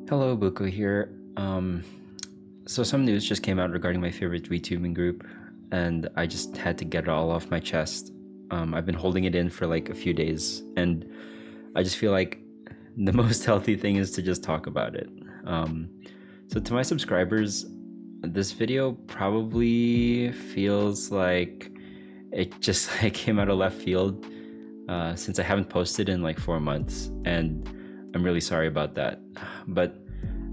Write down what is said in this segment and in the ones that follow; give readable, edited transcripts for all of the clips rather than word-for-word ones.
Hello, Buko here. So some news just came out regarding my favorite VTubing group, and I just had to get it all off my chest. I've been holding it in for like a few days, and I just feel like the most healthy thing is to just talk about it. So to my subscribers, this video probably feels like it just like came out of left field, since I haven't posted in like 4 months, and I'm really sorry about that. But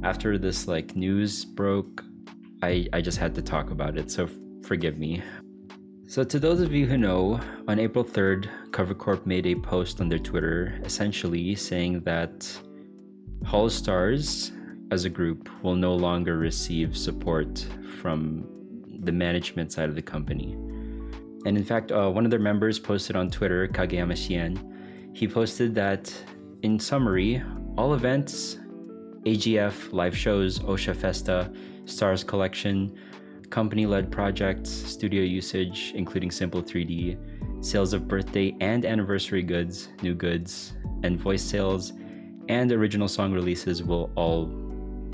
after this like news broke, I just had to talk about it, so forgive me. So to those of you who know, on April 3rd, Cover Corp made a post on their Twitter essentially saying that Holostars as a group will no longer receive support from the management side of the company. And in fact, one of their members posted on Twitter, Kageyama Shien, he posted that in summary, all events, AGF, live shows, OSHA Festa, Stars Collection, company-led projects, studio usage, including Simple 3D, sales of birthday and anniversary goods, new goods, and voice sales, and original song releases will all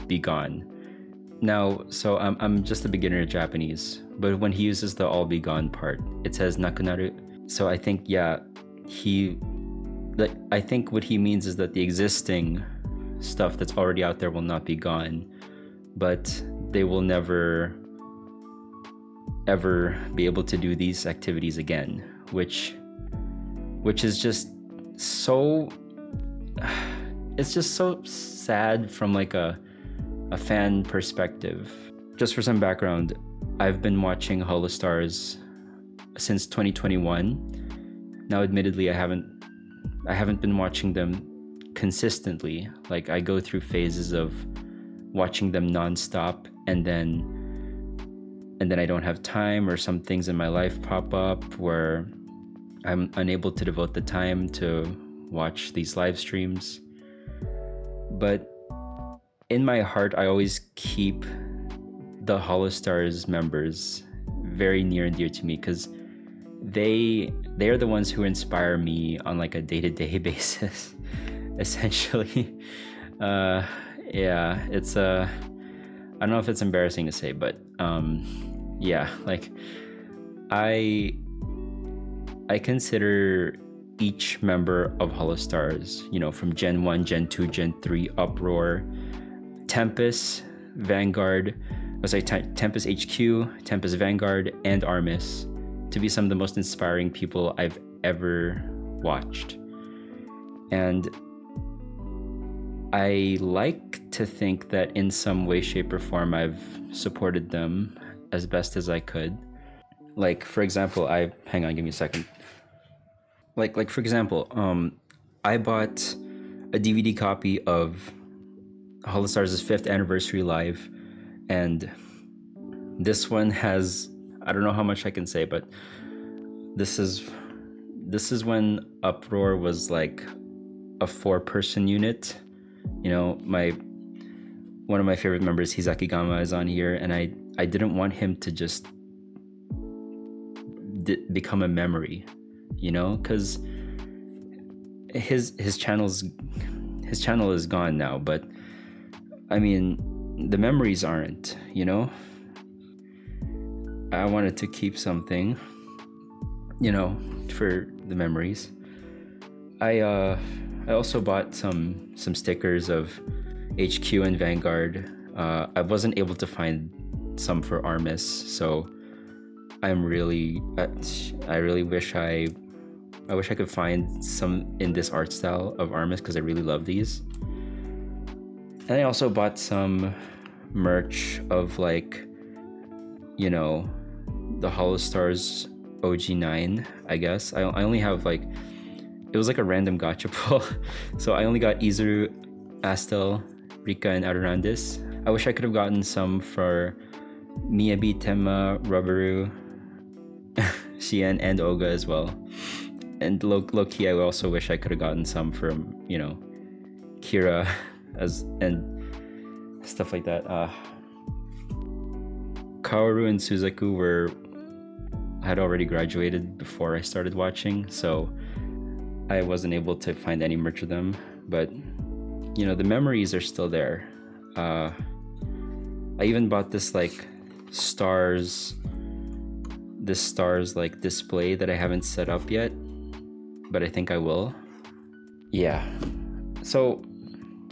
be gone. Now, so I'm just a beginner at Japanese, but when he uses the all be gone part, it says nakunaru. So I think, yeah, I think what he means is that the existing stuff that's already out there will not be gone, but they will never ever be able to do these activities again, which is just so, it's just so sad from like a fan perspective. Just for some background, I've been watching Holostars since 2021. Now admittedly, I haven't been watching them consistently. Like I go through phases of watching them nonstop, and then I don't have time, or some things in my life pop up where I'm unable to devote the time to watch these live streams. But in my heart, I always keep the Holostars members very near and dear to me, because they are the ones who inspire me on like a day-to-day basis, essentially. Yeah, it's I don't know if it's embarrassing to say, but yeah, like I consider each member of Holostars, you know, from Gen 1, Gen 2, Gen 3, UPROAR, Tempus Vanguard, Tempus HQ, Tempus Vanguard, and Armis, to be some of the most inspiring people I've ever watched. And I like to think that in some way, shape, or form I've supported them as best as I could. Like, for example, hang on, give me a second. Like for example, I bought a DVD copy of Holostars' 5th anniversary live, and this one has, I don't know how much I can say, but this is when Uproar was like a 4-person unit. You know, one of my favorite members, Hisaki Gama, is on here, and I didn't want him to just become a memory, you know, because his channel is gone now, but I mean, the memories aren't, you know. I wanted to keep something, you know, for the memories. I also bought some stickers of HQ and Vanguard. I wasn't able to find some for Armis, so I really wish I could find some in this art style of Armis, because I really love these. And I also bought some merch of, like, you know, the Holostars OG9, I guess. I only have like, it was like a random gacha pull. So I only got Izuru, Astel, Rika, and Arurandis. I wish I could have gotten some for Miyabi, Tenma, Rubberu, Shien, and Oga as well. And low-key, I also wish I could have gotten some from, you know, Kira and stuff like that. Kaoru and Suzaku had already graduated before I started watching, so I wasn't able to find any merch of them. But you know, the memories are still there. I even bought this like stars like display that I haven't set up yet, but I think I will. Yeah. So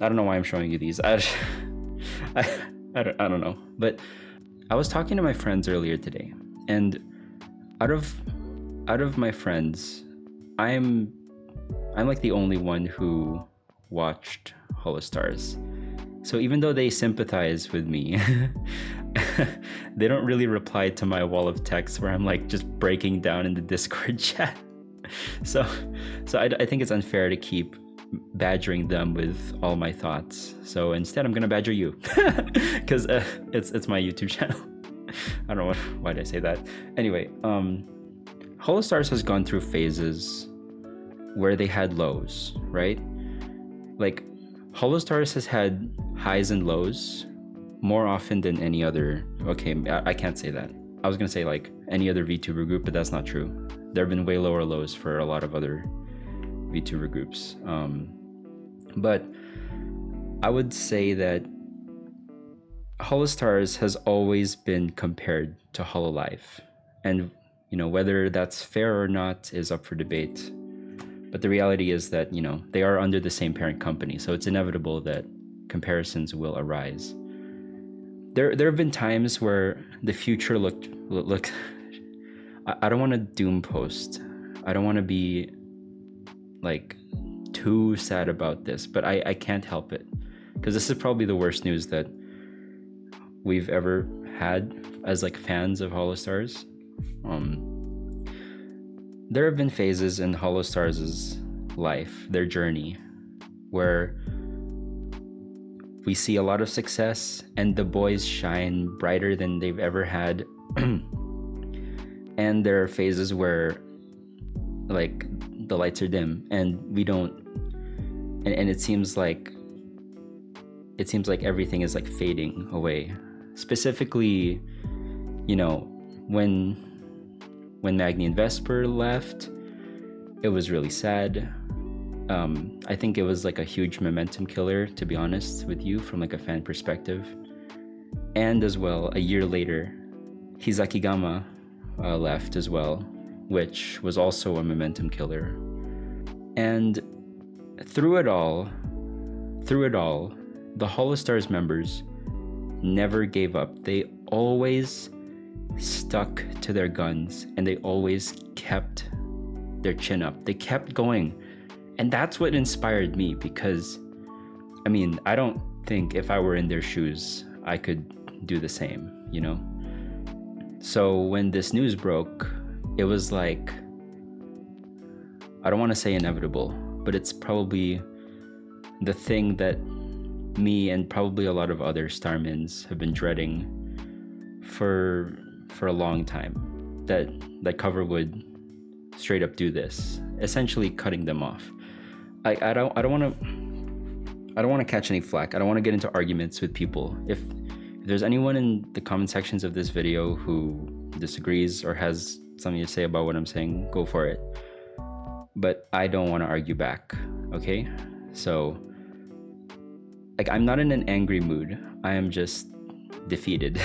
I don't know why I'm showing you these. I don't know. But I was talking to my friends earlier today, and out of my friends, I'm like the only one who watched Holostars. So even though they sympathize with me, they don't really reply to my wall of text where I'm like just breaking down in the Discord chat. So I think it's unfair to keep badgering them with all my thoughts. So instead, I'm gonna badger you because it's my YouTube channel. I don't know why did I say that. Anyway, Holostars has gone through phases where they had lows, right? Like Holostars has had highs and lows more often than any other. Okay, I can't say that. I was gonna say like any other VTuber group, but that's not true. There have been way lower lows for a lot of other VTuber groups. But I would say that Holostars has always been compared to Hololive. And whether that's fair or not is up for debate. But the reality is that, they are under the same parent company, so it's inevitable that comparisons will arise. There have been times where the future looked I don't want to doom post. I don't want to be like too sad about this, but I can't help it, because this is probably the worst news that we've ever had as like fans of Holostars. There have been phases in Holostars' life, their journey, where we see a lot of success and the boys shine brighter than they've ever had. And there are phases where like the lights are dim and we don't, and it seems like everything is like fading away. Specifically, when Magni and Vesper left, it was really sad. I think it was like a huge momentum killer, to be honest with you, from like a fan perspective. And as well, a year later, Hizakigama left as well, which was also a momentum killer. And through it all, the Holostars members never gave up. They always stuck to their guns and they always kept their chin up. They kept going. And that's what inspired me, because I don't think if I were in their shoes, I could do the same, So when this news broke, it was like, I don't want to say inevitable, but it's probably the thing that me and probably a lot of other Starmans have been dreading for a long time, that Cover would straight up do this, essentially cutting them off. I don't want to catch any flack. I don't want to get into arguments with people. If there's anyone in the comment sections of this video who disagrees or has something to say about what I'm saying, go for it. But I don't want to argue back, okay? So, I'm not in an angry mood. I am just defeated.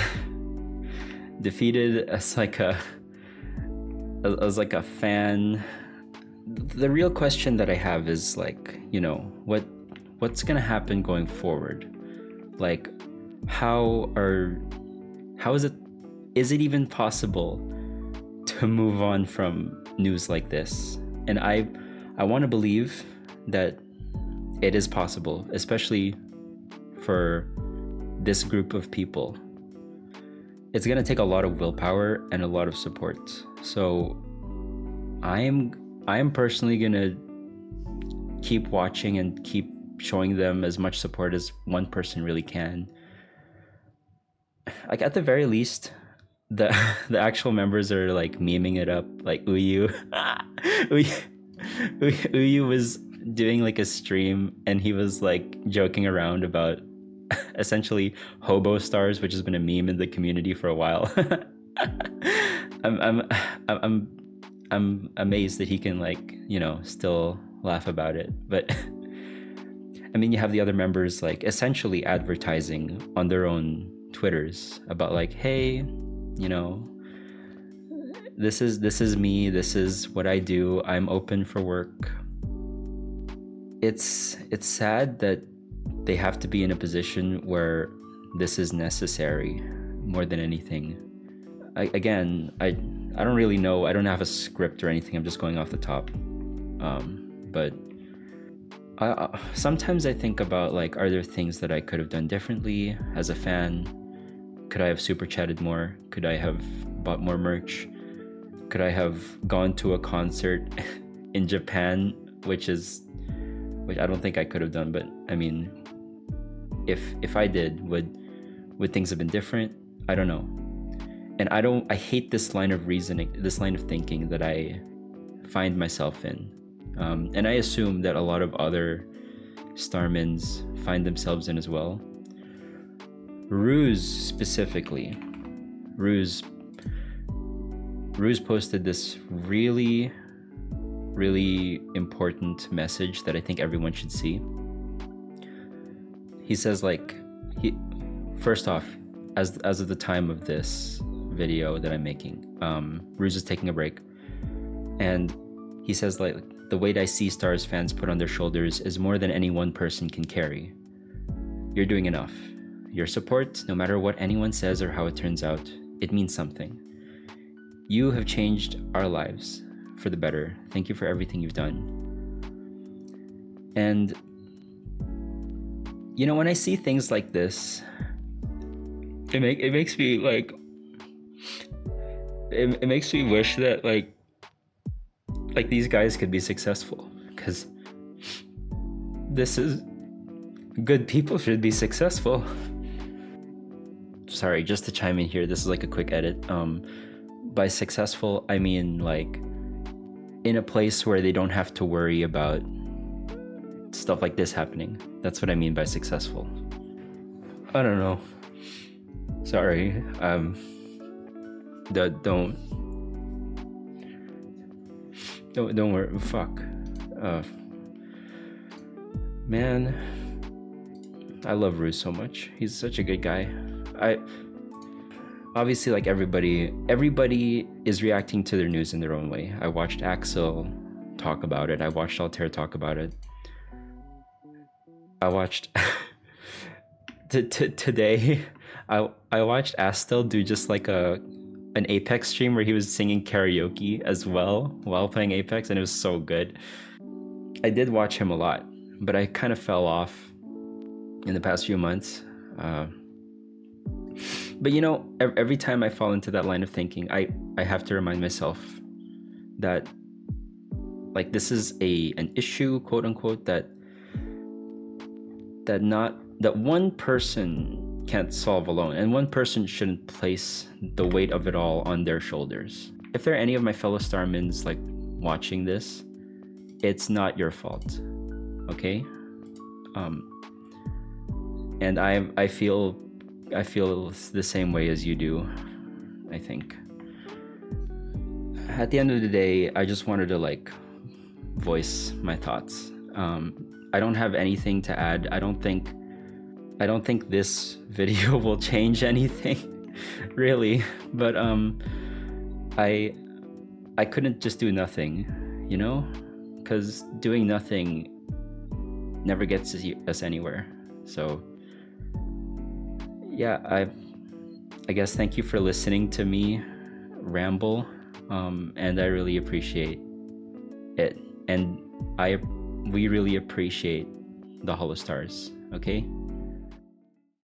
Defeated as like a fan. The real question that I have is what's gonna happen going forward? Like, how is it even possible to move on from news like this? And I want to believe that it is possible, especially for this group of people. It's gonna take a lot of willpower and a lot of support. So I am personally gonna keep watching and keep showing them as much support as one person really can. Like, at the very least, the actual members are like memeing it up, like Uyu. Uyu was doing like a stream and he was like joking around about essentially hobo stars, which has been a meme in the community for a while. I'm amazed that he can still laugh about it. But I mean, you have the other members like essentially advertising on their own Twitters about like, hey, you know, this is me, this is what I do, I'm open for work. It's sad that they have to be in a position where this is necessary more than anything. I don't really know. I don't have a script or anything. I'm just going off the top. But sometimes I think about like, are there things that I could have done differently as a fan? Could I have super chatted more? Could I have bought more merch? Could I have gone to a concert in Japan, which I don't think I could have done, but I mean, if I did, would things have been different? I don't know. And I hate this line of reasoning, this line of thinking that I find myself in. And I assume that a lot of other Starmans find themselves in as well. Ruse specifically. Ruse posted this really, really important message that I think everyone should see. He says like, first off, as of the time of this video that I'm making, Ruse is taking a break, and he says like, the weight I see Stars fans put on their shoulders is more than any one person can carry. You're doing enough. Your support, no matter what anyone says or how it turns out, it means something. You have changed our lives for the better. Thank you for everything you've done. And you know, when I see things like this, it makes me like, it makes me wish that like these guys could be successful, because this is, good people should be successful. Sorry, just to chime in here, this is like a quick edit. By successful, I mean like in a place where they don't have to worry about stuff like this happening. That's what I mean by successful. I don't know. Sorry. Don't worry. Fuck. Man, I love Ruse so much. He's such a good guy. Obviously, like everybody is reacting to their news in their own way. I watched Axel talk about it. I watched Altair talk about it. I watched today. I watched Astel do just like an Apex stream where he was singing karaoke as well while playing Apex, and it was so good. I did watch him a lot, but I kind of fell off in the past few months. But you know, every time I fall into that line of thinking, I have to remind myself that like this is an issue, quote unquote, that one person can't solve alone, and one person shouldn't place the weight of it all on their shoulders. If there are any of my fellow Starmans like watching this, it's not your fault, okay? And I feel the same way as you do, I think. At the end of the day, I just wanted to like voice my thoughts. I don't have anything to add. I don't think this video will change anything, really. But I couldn't just do nothing, you know, because doing nothing never gets us anywhere. So yeah, I guess thank you for listening to me ramble, and I really appreciate it, and we really appreciate the Holostars, okay?